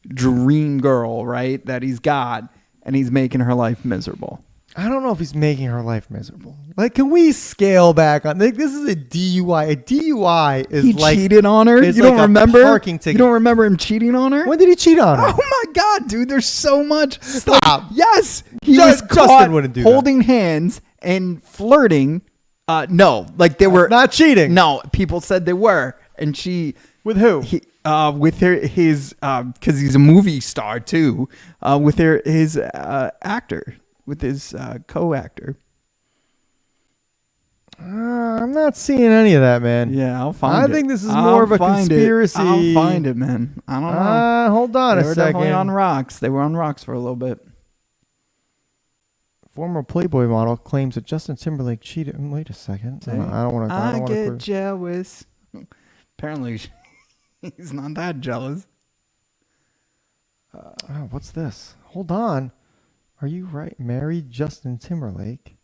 dream girl, right? That he's got, and he's making her life miserable. I don't know if he's making her life miserable. Like, can we scale back on? Like, this is a DUI. A DUI is he cheated on her. You don't remember? Parking ticket. You don't remember him cheating on her? When did he cheat on her? Oh my god, dude! There's so much. Stop. Yes, he was caught Justin wouldn't do holding hands and flirting. No, like they were not cheating. No, people said they were, and she with who? With his because he's a movie star too. With his actor. With his co-actor. I'm not seeing any of that, man. Yeah, I'll find it. I think this is more of a conspiracy. I'll find it, man. I don't know. Hold on They a were definitely second. on rocks. They were on rocks for a little bit. Former Playboy model claims that Justin Timberlake cheated. Wait a second. I don't want to. I get jealous. Apparently, he's not that jealous. Oh, what's this? Hold on. Are you right? Married Justin Timberlake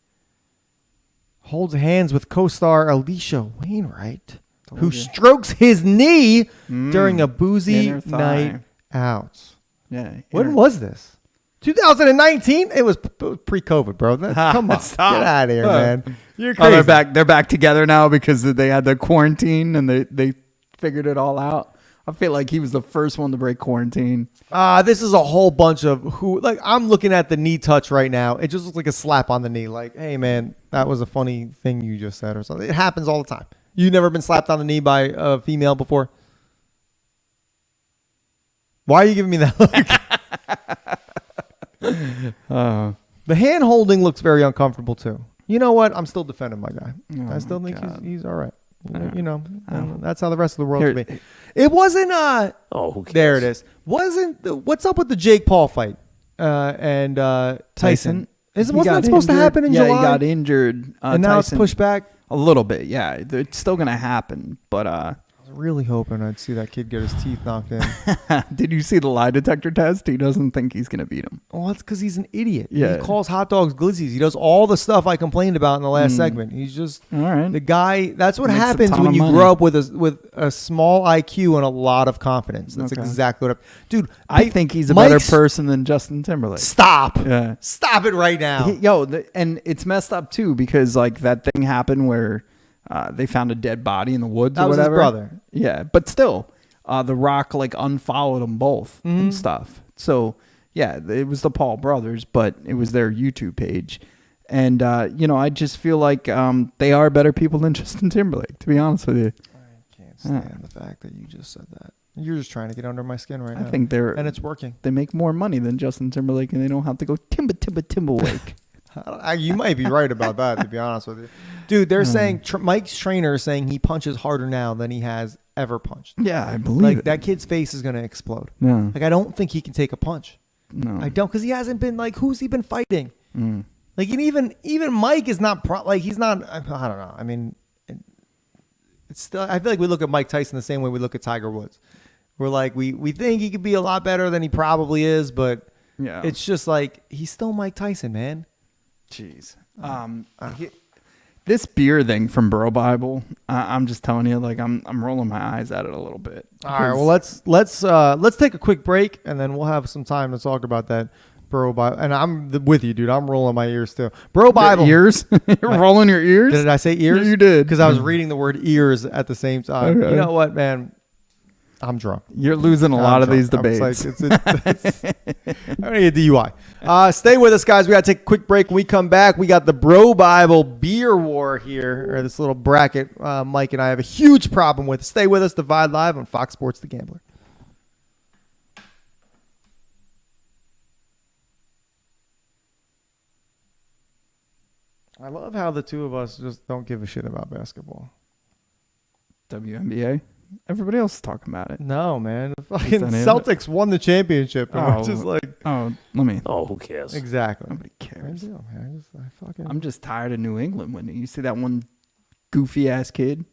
holds hands with co-star Alicia Wainwright, who strokes his knee during a boozy Inner thigh. night out. Yeah. When was this? 2019? It was pre-COVID, bro. Come on, Stop. get out of here, Oh. man. You're Oh, crazy. they're back. They're back together now because they had the quarantine and they figured it all out. I feel like he was the first one to break quarantine. This is a whole bunch of I'm looking at the knee touch right now. It just looks like a slap on the knee. Like, hey, man, that was a funny thing you just said or something. It happens all the time. You never been slapped on the knee by a female before? Why are you giving me that look? The hand holding looks very uncomfortable too. You know what? I'm still defending my guy. I still think he's all right. And that's how the rest of the world Here- should be. It wasn't. Who cares? There it is. What's up with the Jake Paul fight and Tyson? Wasn't that supposed to happen in July? Yeah, he got injured. And now it's Tyson- pushed back. a little bit. Yeah, it's still gonna happen. But I was really hoping I'd see that kid get his teeth knocked in. did you see the lie detector test? He doesn't think he's gonna beat him. Well, that's because he's an idiot. Yeah. He calls hot dogs glizzies. He does all the stuff I complained about in the last segment. He's just All right. the guy. That's what Makes a happens ton when of you money. grow up with a small IQ and a lot of confidence. That's Okay. exactly what dude. I think he's a Mike's- better person than Justin Timberlake. Stop. Yeah. Stop it right now. And it's messed up too because like that thing happened where they found a dead body in the woods That or was his whatever. brother. Yeah, but still, The Rock like unfollowed them both and stuff. So yeah, it was the Paul brothers, but it was their YouTube page. And I just feel like they are better people than Justin Timberlake. To be honest with you, I can't stand the fact that you just said that. You're just trying to get under my skin right now. I think and it's working. they make more money than Justin Timberlake, and they don't have to go Timberlake. You might be right about that, to be honest with you. Dude, they're saying Mike's trainer is saying he punches harder now than he has ever punched. Yeah, I believe Like it. that kid's face is going to explode. Yeah. Like I don't think he can take a punch. No. I don't, because he hasn't been like, who's he been fighting? Like, and even Mike is not he's not. I don't know. I mean, it's still. I feel like we look at Mike Tyson the same way we look at Tiger Woods. We're like we think he could be a lot better than he probably is, but Yeah. it's just like he's still Mike Tyson, man. Jeez. This beer thing from Bro Bible, I'm just telling you, like I'm rolling my eyes at it a little bit. All right, well let's take a quick break and then we'll have some time to talk about that Bro Bible. And I'm with you, dude. I'm rolling my ears too. Bro Bible. Your ears? You're rolling your ears? Did I say ears? You did. Because I was reading the word ears at the same time. Okay. You know what, man? I'm drunk. You're losing a lot of these debates. I'm gonna get DUI. Stay with us, guys. We gotta take a quick break. When we come back, we got the Bro Bible beer war here, or this little bracket. Mike and I have a huge problem with. Stay with us. Divide Live on Fox Sports The Gambler. I love how the two of us just don't give a shit about basketball. WNBA. Everybody else is talking about it. No, man. The fucking done it. Celtics won the championship. And we're just like, Oh, let me. Who cares? exactly. Nobody cares. I I'm just tired of New England winning. You see that one goofy ass kid?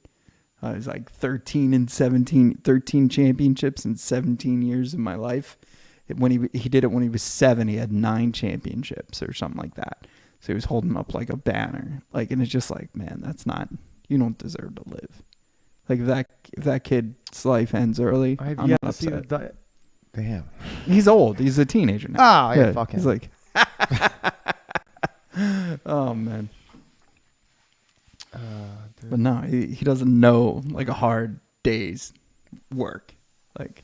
He's like 13 and 17, 13 championships in 17 years of my life. When he did it when he was 7, he had 9 championships or something like that. So he was holding up like a banner, like, and it's just like, man, that's not. You don't deserve to live. Like if that kid's life ends early, I've I'm yet not to see upset. the Damn. He's old. He's a teenager now. Oh, yeah, fuck him. He's like, oh man. But no, he doesn't know like a hard day's work. Like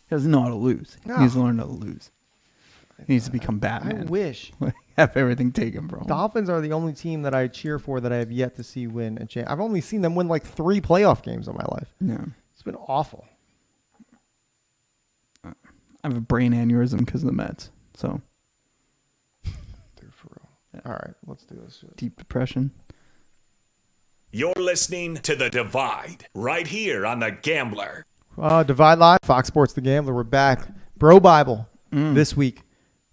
he doesn't know how to lose. No. He needs to learn how to lose. He needs to become Batman. I wish. Have everything taken from him. Dolphins are the only team that I cheer for that I have yet to see win a champ. I've only seen them win like 3 playoff games in my life. Yeah. It's been awful. I have a brain aneurysm because of the Mets. So Dude, for real. All right, let's do this shit. deep depression. You're listening to The Divide, right here on The Gambler. Divide Live, Fox Sports The Gambler. We're back. Bro Bible this week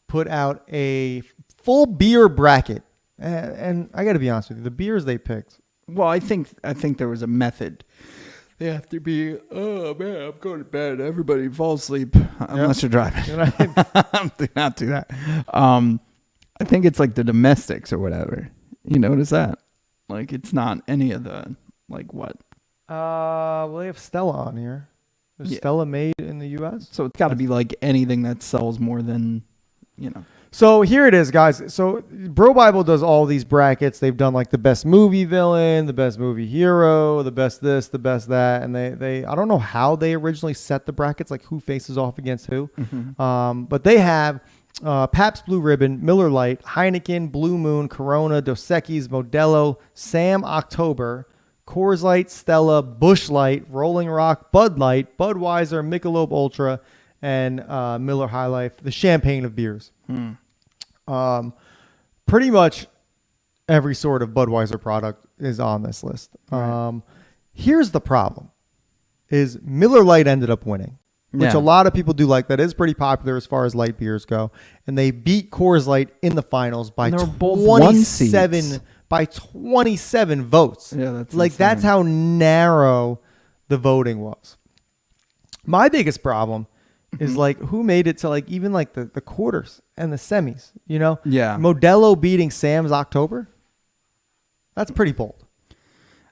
put out a full beer bracket. And I got to be honest with you, the beers they picked. Well, I think there was a method. They have to be, oh man, I'm going to bed. Everybody fall asleep unless you're driving. Do not do that. I think it's like the domestics or whatever. You notice that? Like it's not any of the like what? Well, they have Stella on here. Is Stella made in the U.S.? So it's got to be like anything that sells more than, you know. So here it is, guys. So Bro Bible does all these brackets. They've done like the best movie villain, the best movie hero, the best this, the best that, and they I don't know how they originally set the brackets, like who faces off against who. But they have Pabst Blue Ribbon, Miller Lite, Heineken, Blue Moon, Corona, Dos Equis, Modelo, Sam October, Coors Light, Stella, Busch Light, Rolling Rock, Bud Light, Budweiser, Michelob Ultra, and Miller High Life, the champagne of beers. Pretty much every sort of Budweiser product is on this list. Right. Here's the problem: is Miller Lite ended up winning, which a lot of people do like. That is pretty popular as far as light beers go, and they beat Coors Light in the finals by 27 votes. Yeah, that's like insane. That's how narrow the voting was. My biggest problem is like who made it to like even like the quarters and the semis, you know? Yeah. Modelo beating Sam's October. That's pretty bold.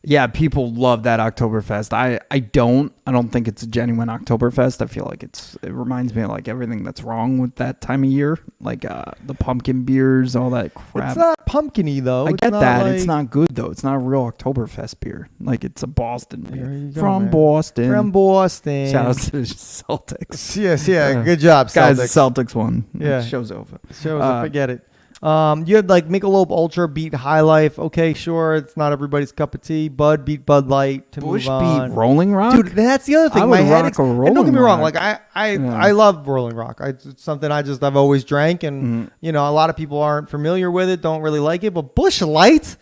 Yeah, people love that Oktoberfest. I don't think it's a genuine Oktoberfest. I feel like it reminds me of like everything that's wrong with that time of year, like the pumpkin beers, all that crap. It's not pumpkin-y though. I It's get not that. like- It's not good though. It's not a real Oktoberfest beer. Like it's a Boston There you beer. go, From man. Boston. From Boston. Shout out to the Celtics. Yes, yeah. Good job, Celtics. Guys, the Celtics won. Yeah. Show's over. Forget it. You had like Michelob Ultra beat High Life. Okay, sure, it's not everybody's cup of tea. Bud beat Bud Light to Bush move on. beat Rolling Rock? Dude, that's the other thing. I My would head. rock a And don't get Rolling me wrong. Rock. Like I love Rolling Rock. It's something I've always drank, and you know a lot of people aren't familiar with it, don't really like it. But Bush Light.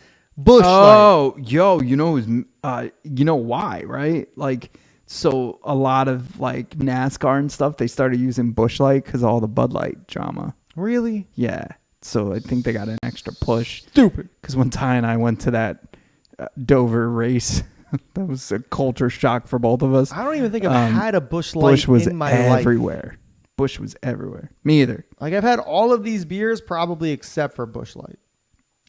Oh, yo, you know you know why, right? Like, so a lot of like NASCAR and stuff, they started using Busch Light because of all the Bud Light drama. Really? Yeah. So I think they got an extra push. Stupid. Because when Ty and I went to that Dover race, that was a culture shock for both of us. I don't even think I've had a Bush Light Bush was in my life. everywhere. Bush was everywhere. Me either. Like I've had all of these beers probably except for Bush Light.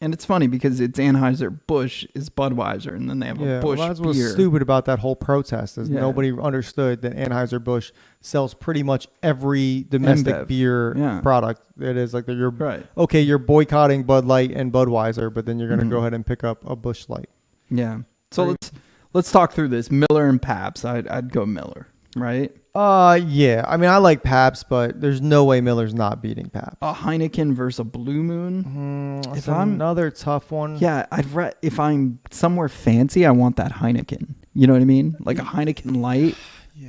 And it's funny because it's Anheuser-Busch is Budweiser, and then they have a Busch that's what's beer. stupid about that whole protest is Yeah. nobody understood that Anheuser-Busch sells pretty much every domestic InBev. beer product. It is like that you're Right. okay. You're boycotting Bud Light and Budweiser, but then you're going to go ahead and pick up a Busch Light. Yeah. So let's talk through this. Miller and Pabst. I'd go Miller, right? Yeah. I mean, I like Pabst, but there's no way Miller's not beating Pabst. A Heineken versus a Blue Moon. It's another tough one. Yeah, if I'm somewhere fancy, I want that Heineken. You know what I mean? Like a Heineken Light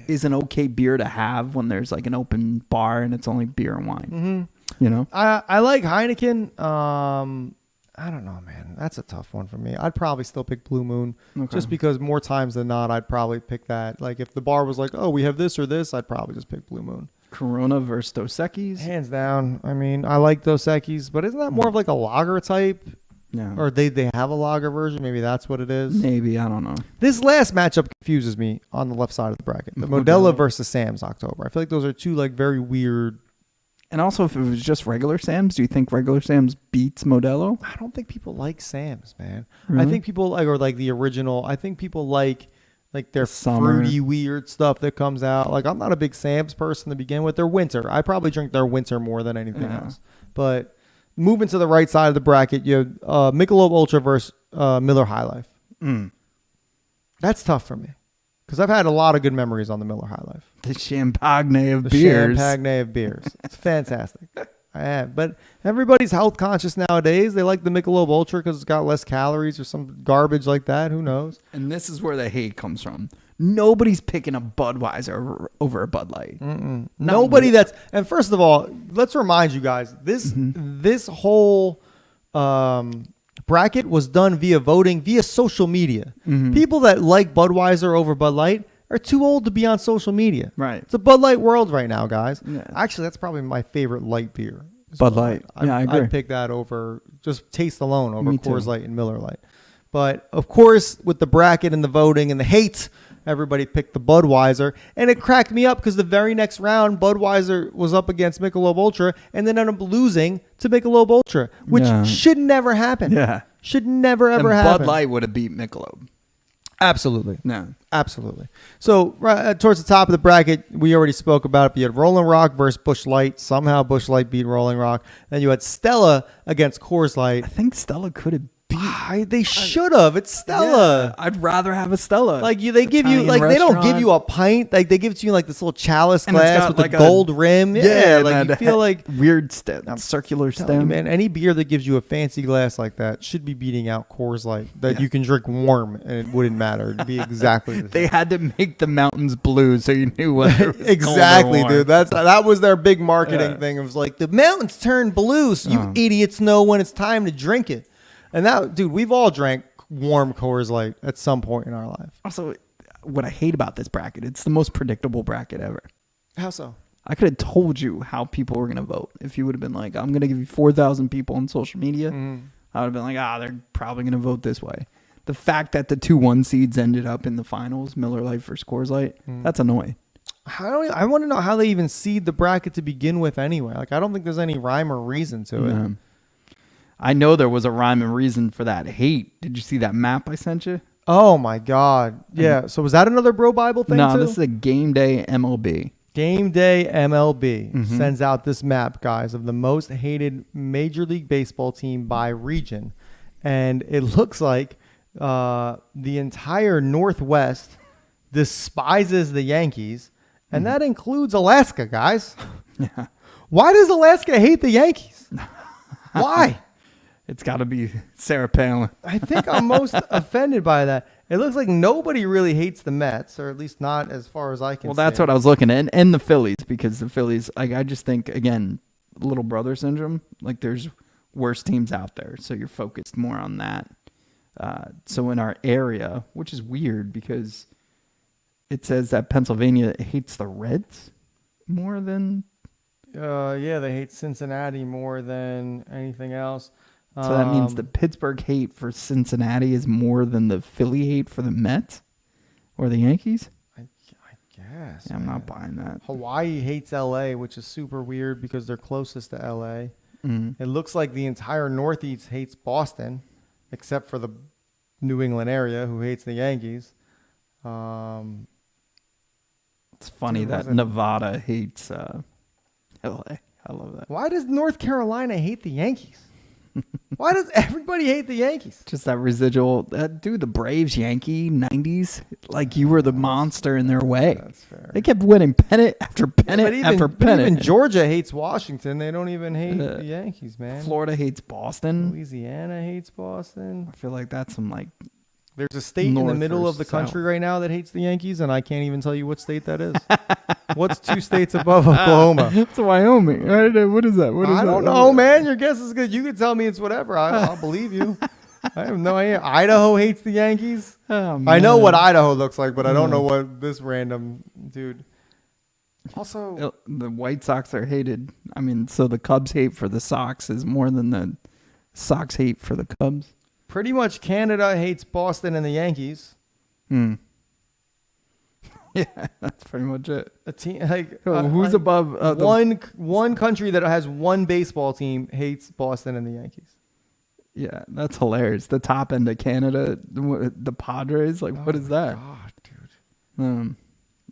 is an okay beer to have when there's like an open bar and it's only beer and wine. You know? I like Heineken. I don't know, man. That's a tough one for me. I'd probably still pick Blue Moon just because more times than not, I'd probably pick that. Like if the bar was like, oh, we have this or this, I'd probably just pick Blue Moon. Corona versus Dos Equis. Hands down. I mean, I like Dos Equis, but isn't that more of like a lager type? Yeah. Or they have a lager version? Maybe that's what it is. Maybe, I don't know. This last matchup confuses me on the left side of the bracket. The Modelo versus Sam's October. I feel like those are two like very weird. And also, if it was just regular Sam's, do you think regular Sam's beats Modelo? I don't think people like Sam's, man. Really? I think people like, or like the original. I think people like their Summer. fruity, weird stuff that comes out. Like I'm not a big Sam's person to begin with. They're winter. I probably drink their winter more than anything else. But moving to the right side of the bracket, you have Michelob Ultra versus Miller High Life. That's tough for me because I've had a lot of good memories on the Miller High Life. The champagne of The beers. champagne of beers. It's fantastic. I have. But everybody's health conscious nowadays. They like the Michelob Ultra because it's got less calories or some garbage like that. Who knows? And this is where the hate comes from. Nobody's picking a Budweiser over a Bud Light. Nobody that's... And first of all, let's remind you guys, this whole bracket was done via voting, via social media. Mm-hmm. People that like Budweiser over Bud Light are too old to be on social media. Right. It's a Bud Light world right now, guys. Yeah. Actually, that's probably my favorite light beer. is Bud Light. Yeah, I agree. I'd pick that over just taste alone over Me Coors too. Light and Miller Light. But of course, with the bracket and the voting and the hate, everybody picked the Budweiser, and it cracked me up because the very next round, Budweiser was up against Michelob Ultra, and then ended up losing to Michelob Ultra, which Yeah. should never happen. Yeah. Should never ever And happen. Bud Light would have beat Michelob. Absolutely. No. Absolutely. So towards the top of the bracket, we already spoke about it. But you had Rolling Rock versus Busch Light. Somehow Busch Light beat Rolling Rock. Then you had Stella against Coors Light. I think Stella could have beat. They should have. It's Stella. Yeah, I'd rather have a Stella. Like they give you Italian like they don't give restaurant. you a pint. Like they give it to you like this little chalice And it's glass got with like the a- gold rim. Yeah, like and you feel like weird circular telling you, stem. man, any beer that gives you a fancy glass like that should be beating out Coors Light that Yeah. you can drink warm and it wouldn't matter. It'd be exactly the They same. had to make the mountains blue so you knew whether it was Exactly, cold or dude. warm. That was their big marketing Yeah. thing. It was like the mountains turn blue, so you idiots know when it's time to drink it. And that, dude, we've all drank warm Coors Light at some point in our life. Also, what I hate about this bracket, it's the most predictable bracket ever. How so? I could have told you how people were going to vote. If you would have been like, I'm going to give you 4,000 people on social media, I would have been like, they're probably going to vote this way. The fact that the 2-1 seeds ended up in the finals, Miller Lite versus Coors Light, that's annoying. I want to know how they even seed the bracket to begin with anyway. Like, I don't think there's any rhyme or reason to it. Yeah. I know there was a rhyme and reason for that hate. Did you see that map I sent you? Oh, my God. Yeah. So was that another Bro Bible thing, No, too? this is a game day MLB. Game Day MLB sends out this map, guys, of the most hated Major League Baseball team by region. And it looks like the entire Northwest despises the Yankees. And that includes Alaska, guys. Yeah. Why does Alaska hate the Yankees? Why? It's got to be Sarah Palin. I think I'm most offended by that. It looks like nobody really hates the Mets, or at least not as far as I can Well, that's see. what I was looking at. And the Phillies, because the Phillies, like, I just think, again, little brother syndrome. Like, there's worse teams out there. So you're focused more on that. So in our area, which is weird because it says that Pennsylvania hates the Reds more than. Yeah, they hate Cincinnati more than anything else. So that means the Pittsburgh hate for Cincinnati is more than the Philly hate for the Mets or the Yankees. I guess. Yeah, I'm man. not buying that. Hawaii hates LA, which is super weird because they're closest to LA. Mm-hmm. It looks like the entire Northeast hates Boston, except for the New England area, who hates the Yankees. It's funny Dude, that wasn't- Nevada hates LA. I love that. Why does North Carolina hate the Yankees? Why does everybody hate the Yankees? Just that residual. Dude, the Braves, Yankee, 90s. Like, you were the monster in their way. That's fair. They kept winning pennant after pennant after but pennant. even Georgia hates Washington. They don't even hate the Yankees, man. Florida hates Boston. Louisiana hates Boston. I feel like that's some, like, There's a state in the North middle of the versus country south. right now that hates the Yankees, and I can't even tell you what state that is. What's 2 states above Oklahoma? it's Wyoming. Right? What is that? What is I that? don't know, man. Your guess is good. You can tell me it's whatever. I'll believe you. I have no idea. Idaho hates the Yankees. Oh, I know man. what Idaho looks like, but I don't know what this random dude. Also, The White Sox are hated. I mean, so the Cubs hate for the Sox is more than the Sox hate for the Cubs. pretty much Canada hates Boston and the Yankees. Yeah, that's pretty much it. A team like Who's above one country that has one baseball team hates Boston and the Yankees. Yeah, that's hilarious. The top end of Canada, the Padres. Like, what is that? God, dude.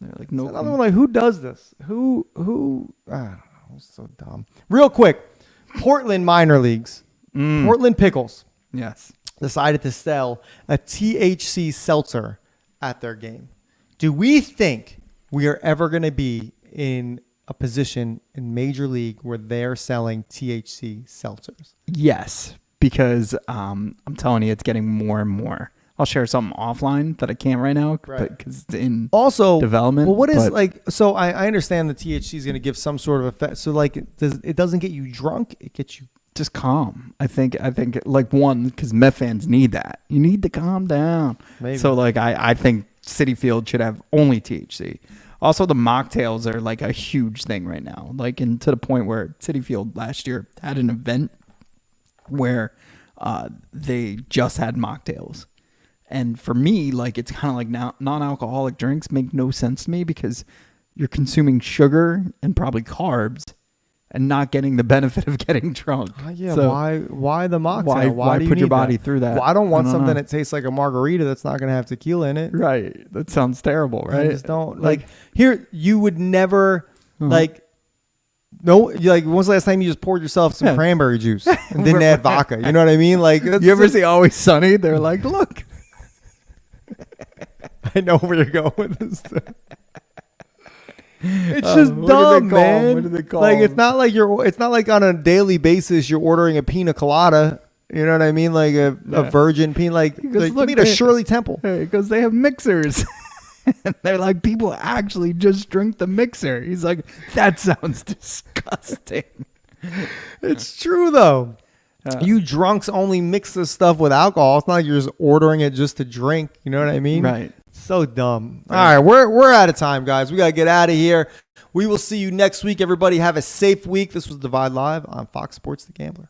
They're like, no. Another one, like, who does this? Who? I don't know. It's so dumb. Real quick, Portland minor leagues. Portland Pickles Yes. decided to sell a THC seltzer at their game. Do we think we are ever going to be in a position in Major League where they're selling THC seltzers? Yes, because I'm telling you, it's getting more and more. I'll share something offline that I can't right now, Right. because it's in Also, development. Well, what is but- like? So I understand the THC is going to give some sort of effect. So like, it doesn't get you drunk. It gets you just calm. I think like one, because Met fans need that. You need to calm down. Maybe. So like I think City Field should have only THC. Also, the mocktails are like a huge thing right now. Like, and to the point where City Field last year had an event where they just had mocktails. And for me, like, it's kind of like now non-alcoholic drinks make no sense to me because you're consuming sugar and probably carbs and not getting the benefit of getting drunk. Yeah, So why the mocktail? why do you put your need body that? through that? Well, I don't want I don't something know. that tastes like a margarita that's not going to have tequila in it. Right. That sounds terrible, I right? just don't like here. You would never like. No, like when's the last time you just poured yourself some Yeah. cranberry juice and didn't add vodka? You know what I mean? Like, that's You ever just- see Always Sunny? They're like, look. I know where you're going with this. It's Oh, just what do they dumb, call 'em? man. What do they call like 'em? it's not like on a daily basis you're ordering a pina colada. You know what I mean? Like a virgin pina. Like Because you look, need a they- Shirley Temple. Because they have mixers. And they're like, people actually just drink the mixer. He's like, that sounds disgusting. It's true though. You drunks only mix this stuff with alcohol. It's not like you're just ordering it just to drink. You know what I mean? Right. So dumb. All right, we're out of time, guys. We gotta get out of here. We will see you next week. Everybody have a safe week. This was Divide Live on Fox Sports The Gambler.